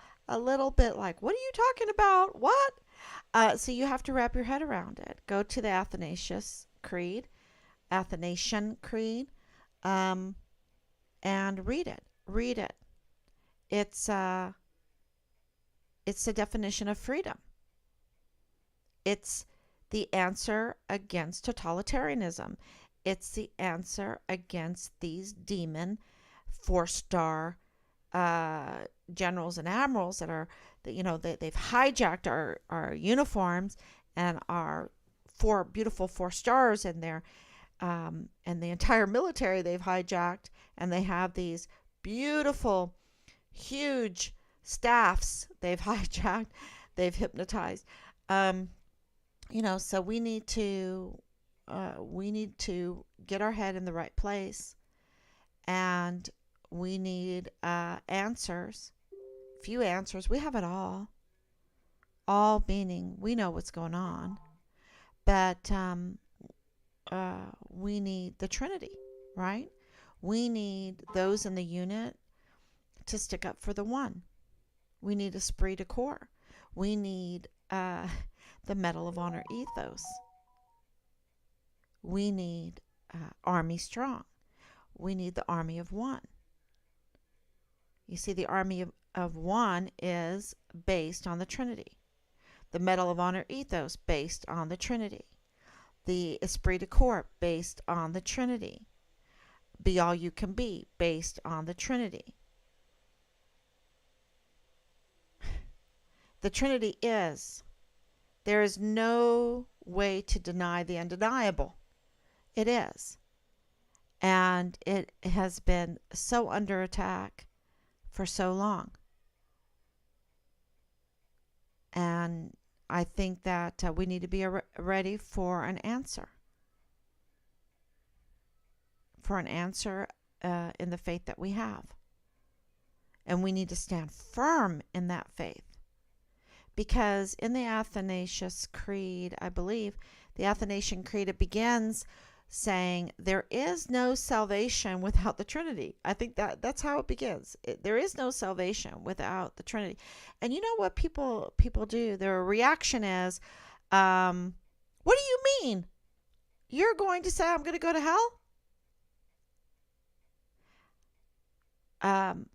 bit like, what are you talking about? What? So you have to wrap your head around it. Go to the Athanasian Creed, and read it. It's the definition of freedom. It's the answer against totalitarianism. It's the answer against these demon 4-star generals and admirals that are, they've hijacked our uniforms and our beautiful 4 stars in there, and the entire military they've hijacked, and they have these beautiful, huge staffs they've hijacked, they've hypnotized. So we need to get our head in the right place, and we need answers. Few answers. We have it all. All meaning we know what's going on, but we need the Trinity, right? We need those in the unit to stick up for the one. We need esprit de corps. We need the Medal of Honor ethos. We need Army Strong. We need the Army of One. You see, the Army of One is based on the Trinity. The Medal of Honor ethos based on the Trinity. The Esprit de Corps based on the Trinity. Be All You Can Be based on the Trinity. The Trinity is. There is no way to deny the undeniable. It is. And it has been so under attack for so long. And I think that we need to be ready for an answer. For an answer in the faith that we have. And we need to stand firm in that faith. Because in the Athanasius Creed, I believe, the Athanasian Creed, it begins saying there is no salvation without the Trinity. I think that's how it begins. There is no salvation without the Trinity. And you know what people do? Their reaction is, what do you mean? You're going to say I'm going to go to hell?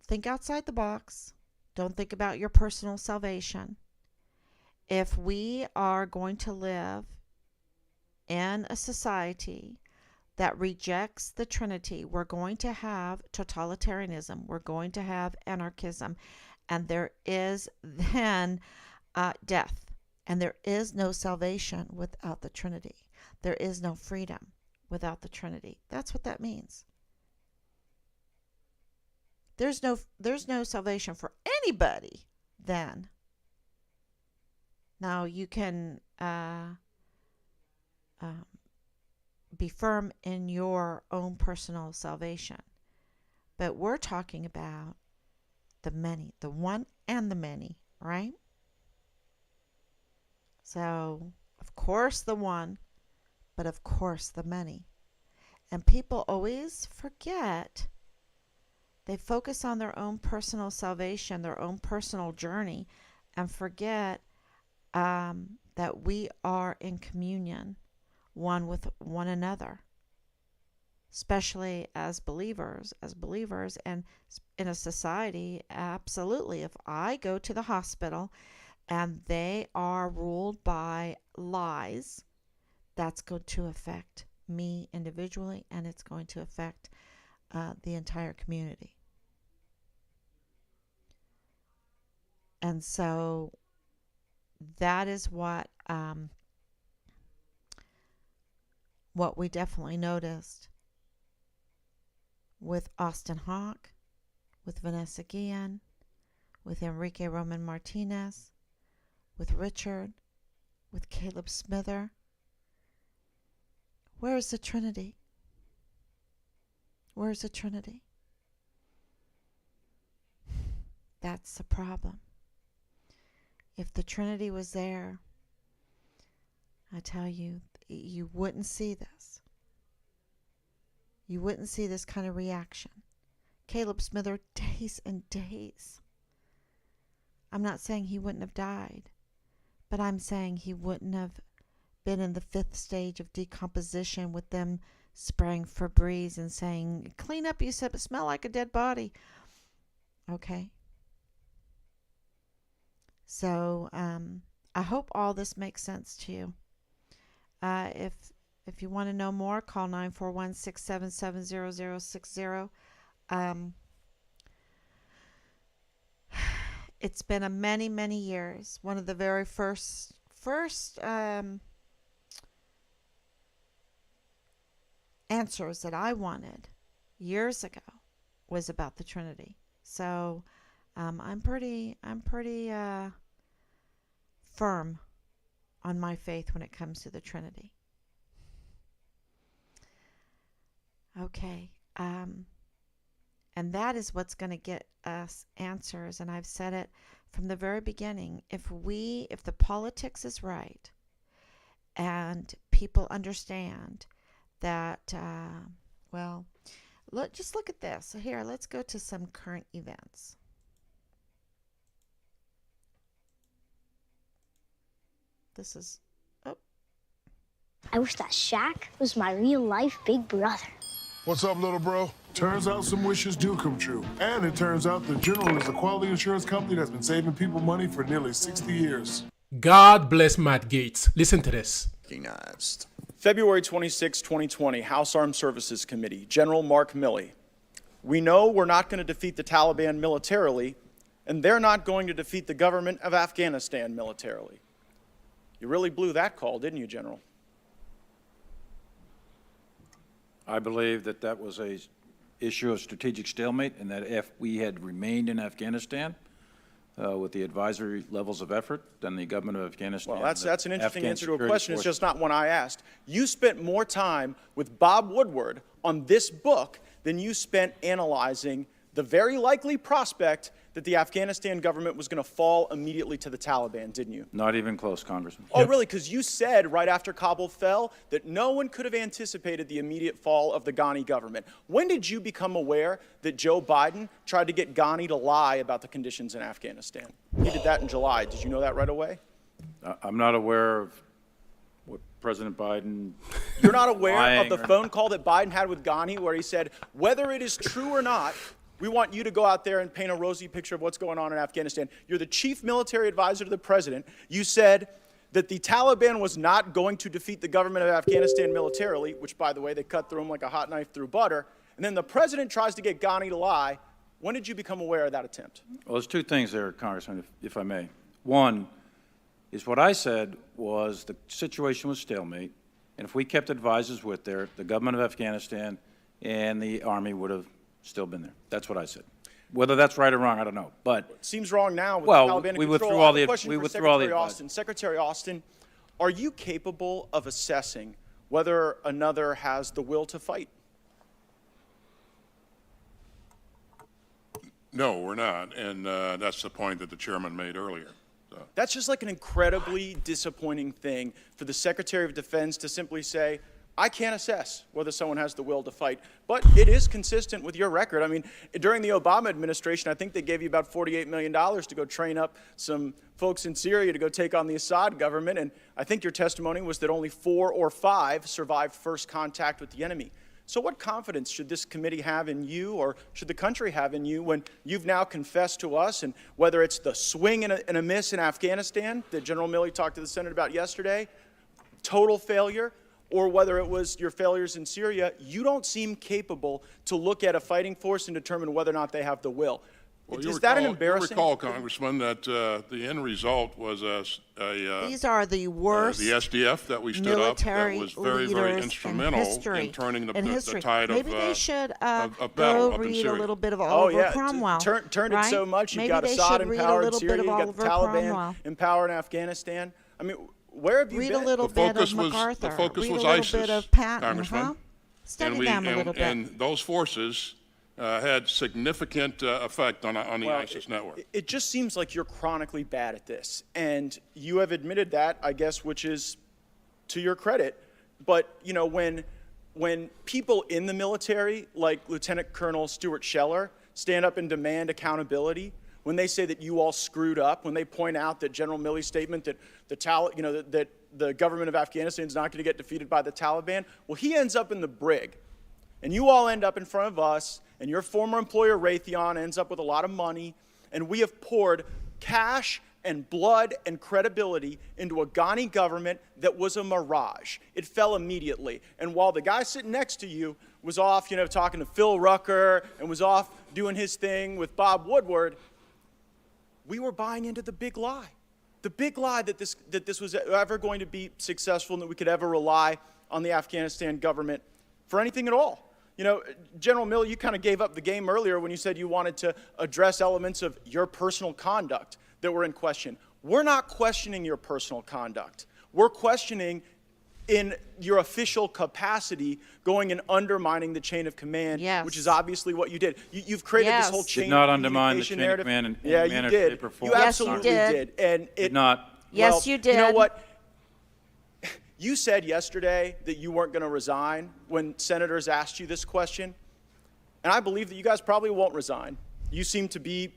Think outside the box. Don't think about your personal salvation. If we are going to live in a society that rejects the Trinity, we're going to have totalitarianism. We're going to have anarchism. And there is then death. And there is no salvation without the Trinity. There is no freedom without the Trinity. That's what that means. There's no salvation for anybody then. Now you can be firm in your own personal salvation. But we're talking about the many, the one and the many, right? So, of course the one, but of course the many. And people always forget. They focus on their own personal salvation, their own personal journey, and forget that we are in communion one with one another, especially as believers, and in a society. Absolutely. If I go to the hospital and they are ruled by lies, that's going to affect me individually, and it's going to affect the entire community. And so that is what we definitely noticed with Austin Hawk, with Vanessa Guillen, with Enrique Roman Martinez, with Richard, with Caleb Smither. Where is the Trinity? Where is the Trinity? That's the problem. If the Trinity was there, I tell you, you wouldn't see this. You wouldn't see this kind of reaction. Caleb Smither, days and days. I'm not saying he wouldn't have died, but I'm saying he wouldn't have been in the 5th stage of decomposition with them spraying Febreze and saying, clean up, you smell like a dead body. Okay. So I hope all this makes sense to you. If you want to know more, call 941-677-0060. It's been a many, many years. One of the very first answers that I wanted years ago was about the Trinity. So I'm pretty firm on my faith when it comes to the Trinity. Okay. And that is what's going to get us answers. And I've said it from the very beginning. If the politics is right and people understand that, just look at this. So here, let's go to some current events. This is, I wish that Shaq was my real life big brother. What's up, little bro? Turns out some wishes do come true. And it turns out the General is a quality insurance company that's been saving people money for nearly 60 years. God bless Matt Gaetz. Listen to this. Recognized. February 26, 2020, House Armed Services Committee, General Mark Milley. We know we're not going to defeat the Taliban militarily, and they're not going to defeat the government of Afghanistan militarily. You really blew that call, didn't you, General? I believe that that was a issue of strategic stalemate, and that if we had remained in Afghanistan with the advisory levels of effort, then the government of Afghanistan. Well, that's an interesting answer to a question. It's just not one I asked. You spent more time with Bob Woodward on this book than you spent analyzing the very likely prospect that the Afghanistan government was going to fall immediately to the Taliban, didn't you? Not even close, Congressman. Oh, really? Because you said right after Kabul fell that no one could have anticipated the immediate fall of the Ghani government. When did you become aware that Joe Biden tried to get Ghani to lie about the conditions in Afghanistan? He did that in July. Did you know that right away? I'm not aware of what President Biden... You're not aware of the phone call that Biden had with Ghani where he said, whether it is true or not, we want you to go out there and paint a rosy picture of what's going on in Afghanistan. You're the chief military advisor to the president. You said that the Taliban was not going to defeat the government of Afghanistan militarily, which, by the way, they cut through them like a hot knife through butter. And then the president tries to get Ghani to lie. When did you become aware of that attempt? Well, there's two things there, Congressman, if I may. One is what I said was the situation was stalemate, and if we kept advisors with there, the government of Afghanistan and the Army would have still been there. That's what I said. Whether that's right or wrong, I don't know. But it seems wrong now with the Taliban in we control. withdrew all the we withdrew all the Austin. Secretary Austin, are you capable of assessing whether another has the will to fight? No, we're not, and that's the point that the chairman made earlier. So. That's just like an incredibly disappointing thing for the Secretary of Defense to simply say, I can't assess whether someone has the will to fight, but it is consistent with your record. I mean, during the Obama administration, I think they gave you about $48 million to go train up some folks in Syria to go take on the Assad government, and I think your testimony was that only 4 or 5 survived first contact with the enemy. So what confidence should this committee have in you, or should the country have in you, when you've now confessed to us, and whether it's the swing and a miss in Afghanistan that General Milley talked to the Senate about yesterday, total failure, or whether it was your failures in Syria, you don't seem capable to look at a fighting force and determine whether or not they have the will. Well, Is that an embarrassing? You recall, Congressman, that the end result was These are the worst the SDF that we stood up that was very, very instrumental in turning the tide Maybe of they should of go battle up in read a Syria. little bit of Oh Oliver yeah, Cromwell. Turned it right? so much. You Maybe got they Assad should read in power a in little Syria. bit You of got the Oliver Taliban Cromwell. in power in Afghanistan. I mean, where have you Read been? a little The bit of focus was- MacArthur. the focus read was a little ISIS, bit of Patton, Congressman. huh? Study them a little bit. And those forces had significant effect on the ISIS network. It just seems like you're chronically bad at this, and you have admitted that, I guess, which is to your credit. But you know, when people in the military, like Lieutenant Colonel Stuart Scheller, stand up and demand accountability, when they say that you all screwed up, when they point out that General Milley's statement that that the government of Afghanistan is not going to get defeated by the Taliban, well, he ends up in the brig, and you all end up in front of us, and your former employer Raytheon ends up with a lot of money, and we have poured cash and blood and credibility into a Ghani government that was a mirage. It fell immediately. And while the guy sitting next to you was off, talking to Phil Rucker and was off doing his thing with Bob Woodward, we were buying into the big lie. The big lie that this was ever going to be successful and that we could ever rely on the Afghanistan government for anything at all. General Milley, you kind of gave up the game earlier when you said you wanted to address elements of your personal conduct that were in question. We're not questioning your personal conduct. We're questioning in your official capacity going and undermining the chain of command, Yes. which is obviously what you did. You've created Yes. this whole Did chain not of undermine the communication chain of narrative. command in Yeah, any you manner, did. shape, or form. You Yes, you absolutely did. And it Did not. Yes, well, you did. You know what? You said yesterday that you weren't going to resign when senators asked you this question. And I believe that you guys probably won't resign. You seem to be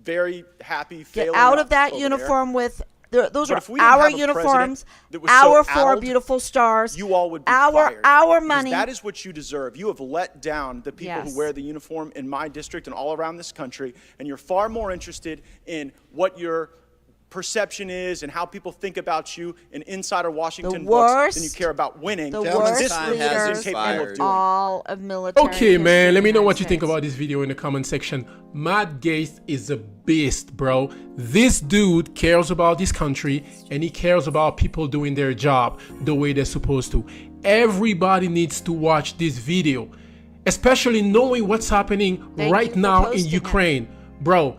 very happy Get failing out up of that over uniform there. with those But are if we didn't our have a uniforms, president that was so our 4 addled, beautiful stars. You all would be our fired. our Because money. that is what you deserve. You have let down the people Yes. who wear the uniform in my district and all around this country, and you're far more interested in what your perception is and how people think about you in insider Washington books than you care about winning. The Gentlemen, worst this group is leaders incapable of in doing. all of military. Okay, man, let me know history what you in the think United about this video in the comment section. Matt Gaetz is a beast, bro. This dude cares about this country and he cares about people doing their job the way they're supposed to. Everybody needs to watch this video, especially knowing what's happening Thank right you for now in posting it. Ukraine. Bro,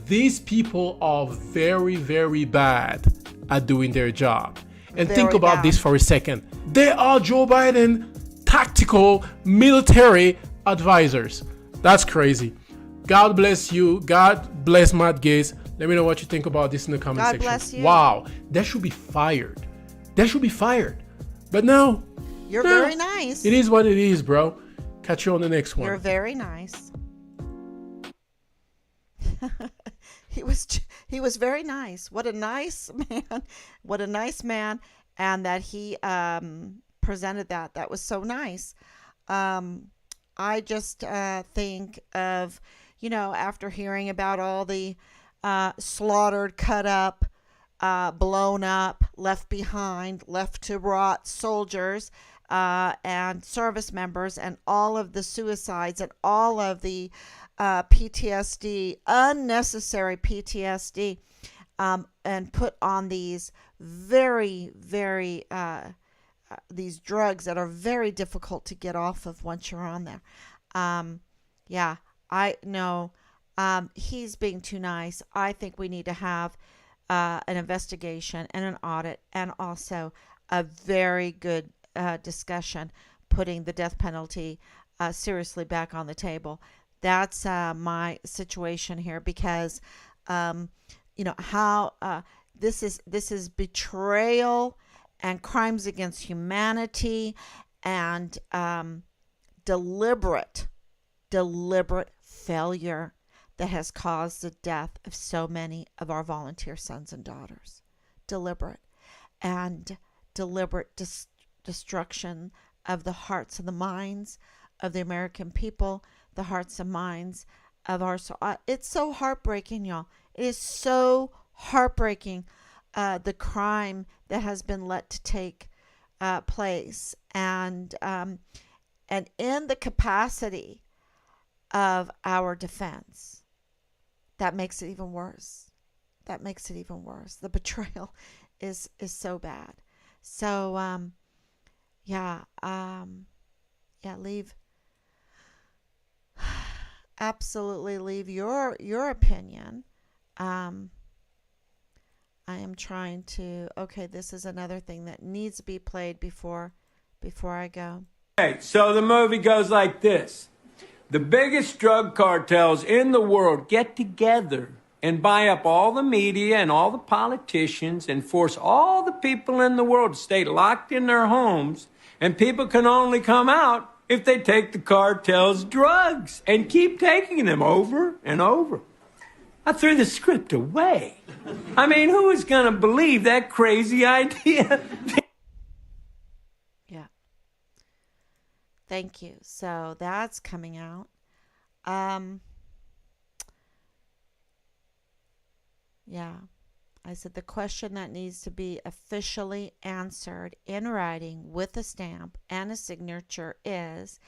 these people are very, very bad at doing their job. And think Very about bad. this for a second. They are Joe Biden tactical military advisors. That's crazy. God bless you. God bless Matt Gaetz. Let me know what you think about this in the comment God section. bless you. Wow, that should be fired. That should be fired. But no, You're no. very nice. It is what it is, bro. Catch you on the next one. You're very nice. He was very nice. What a nice man. What a nice man. And that he presented that. That was so nice. I just think of, after hearing about all the slaughtered, cut up, blown up, left behind, left to rot soldiers and service members, and all of the suicides and all of the PTSD, unnecessary PTSD, and put on these very, very, these drugs that are very difficult to get off of once you're on there. Yeah, I know he's being too nice. I think we need to have an investigation and an audit, and also a very good discussion putting the death penalty seriously back on the table. That's my situation here, because how this is betrayal and crimes against humanity, and deliberate failure that has caused the death of so many of our volunteer sons and daughters. Deliberate destruction of the hearts and the minds of the American people, the hearts and minds of our. It's so heartbreaking, y'all. It is so heartbreaking, the crime that has been let to take place, and in the capacity of our defense, that makes it even worse. The betrayal is so bad. So leave, absolutely leave your opinion. I am trying to, okay, this is another thing that needs to be played before I go. Okay, so the movie goes like this. The biggest drug cartels in the world get together and buy up all the media and all the politicians and force all the people in the world to stay locked in their homes, and people can only come out if they take the cartel's drugs and keep taking them over and over. I threw the script away. I mean, who is going to believe that crazy idea? Yeah. Thank you. So that's coming out. Yeah. I said the question that needs to be officially answered in writing with a stamp and a signature is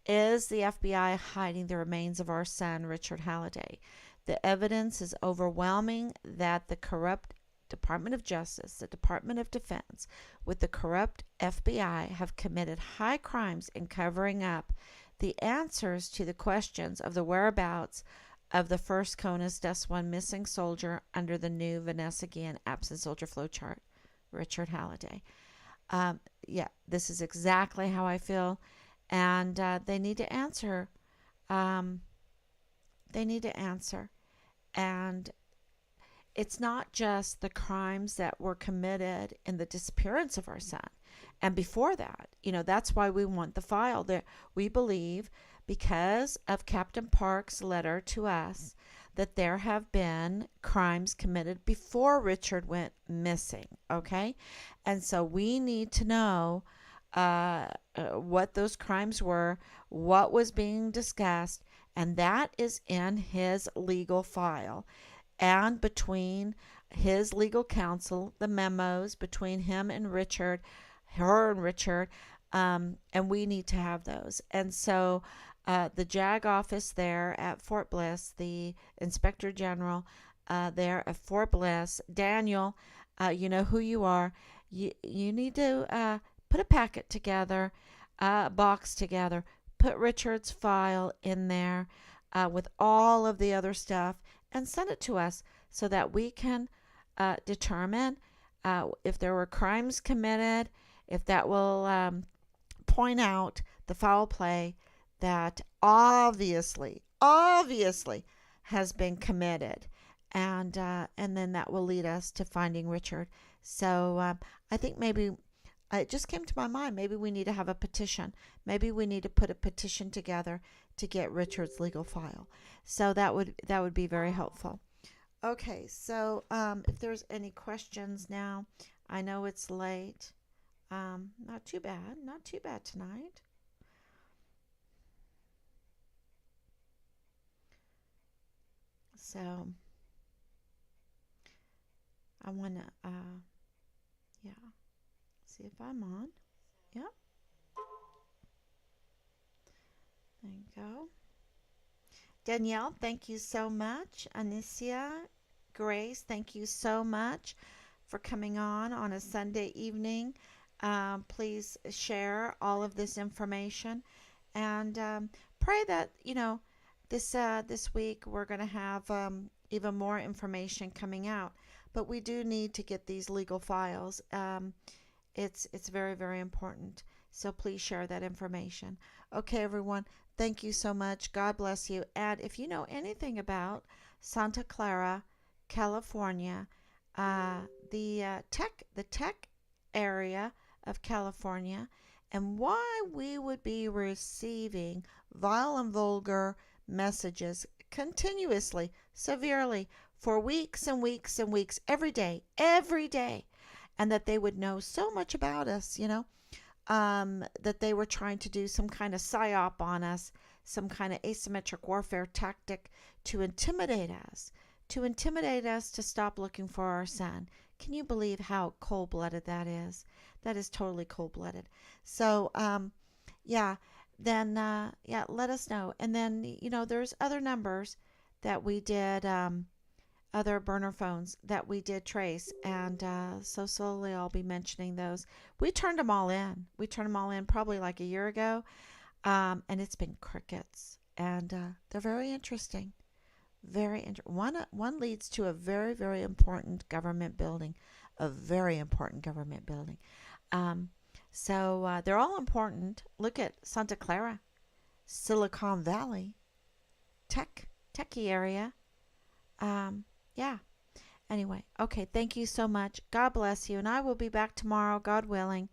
the FBI hiding the remains of our son, Richard Halliday? The evidence is overwhelming that the corrupt Department of Justice, the Department of Defense, with the corrupt FBI have committed high crimes in covering up the answers to the questions of the whereabouts of the first CONUS Deaths One missing soldier under the new Vanessa Guillen absent soldier flowchart, Richard Halliday. This is exactly how I feel, and they need to answer. And it's not just the crimes that were committed in the disappearance of our son. And before that, that's why we want the file. That we believe, because of Captain Park's letter to us, that there have been crimes committed before Richard went missing, okay? And so we need to know what those crimes were, what was being discussed, and that is in his legal file. And between his legal counsel, the memos between him and Richard, her and Richard, and we need to have those. And so the JAG office there at Fort Bliss, the Inspector General there at Fort Bliss, Daniel, you know who you are. You need to put a packet together, a box together, put Richard's file in there with all of the other stuff, and send it to us so that we can determine if there were crimes committed, if that will point out the foul play that obviously has been committed, and then that will lead us to finding Richard. So I think maybe it just came to my mind, maybe we need to have a petition. Maybe we need to put a petition together to get Richard's legal file. So that would be very helpful. Okay, so if there's any questions now, I know it's late. Not too bad tonight. So I want to, see if I'm on. Yep. There you go. Danielle, thank you so much. Anicia, Grace, thank you so much for coming on a Sunday evening. Please share all of this information, and pray that this week we're going to have even more information coming out. But we do need to get these legal files. It's very, very important. So please share that information. Okay, everyone. Thank you so much. God bless you. And if you know anything about Santa Clara, California, the tech area of California, and why we would be receiving vile and vulgar messages continuously, severely, for weeks and weeks and weeks, every day, and that they would know so much about us, that they were trying to do some kind of psyop on us, some kind of asymmetric warfare tactic to intimidate us to stop looking for our son. Can you believe how cold-blooded that is? That is totally cold-blooded. So, let us know. And then, there's other numbers that we did, other burner phones that we did trace. And so slowly I'll be mentioning those. We turned them all in. Probably like a year ago. And it's been crickets. And they're very interesting. One leads to a very, very important government building. So they're all important. Look at Santa Clara, Silicon Valley, techie area. Anyway, okay, thank you so much. God bless you, and I will be back tomorrow, God willing.